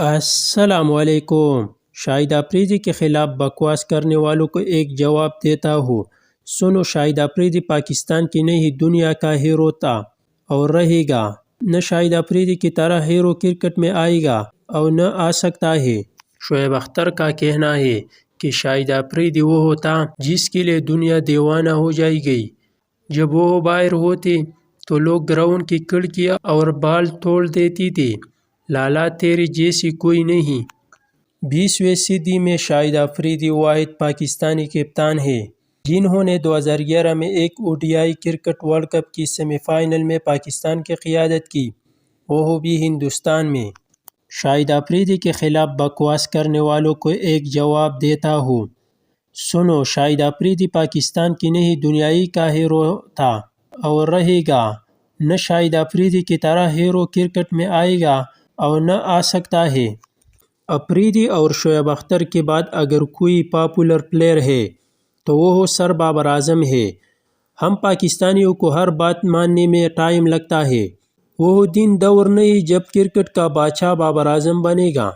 السلام علیکم۔ شاہد آفریدی کے خلاف بکواس کرنے والوں کو ایک جواب دیتا ہوں۔ سنو، شاہد آفریدی پاکستان کی نہیں دنیا کا ہیرو تھا اور رہے گا۔ نہ شاہد آفریدی کی طرح ہیرو کرکٹ میں آئے گا اور نہ آ سکتا ہے۔ شعیب اختر کا کہنا ہے کہ شاہد آفریدی وہ تھا جس کے لیے دنیا دیوانہ ہو جائے گی۔ جب وہ باہر ہوتے تو لوگ گراؤنڈ کی کھڑکیاں اور بال توڑ دیتے تھے۔ لالا تیرے جیسی کوئی نہیں۔ 20ویں صدی میں شاہد آفریدی واحد پاکستانی کپتان ہے جنہوں نے 2011 میں ایک ODI کرکٹ ورلڈ کپ کی سیمی فائنل میں پاکستان کی قیادت کی، وہ بھی ہندوستان میں۔ شاہد آفریدی کے خلاف بکواس کرنے والوں کو ایک جواب دیتا ہوں۔ سنو، شاہد آفریدی پاکستان کی نہیں دنیا کا ہیرو تھا اور رہے گا۔ نہ شاہد آفریدی کی طرح ہیرو کرکٹ میں آئے گا اور نہ آ سکتا ہے۔ آفریدی اور شعیب اختر کے بعد اگر کوئی پاپولر پلیئر ہے تو وہ سر بابر اعظم ہے۔ ہم پاکستانیوں کو ہر بات ماننے میں ٹائم لگتا ہے۔ وہ دن دور نہیں جب کرکٹ کا بادشاہ بابر اعظم بنے گا۔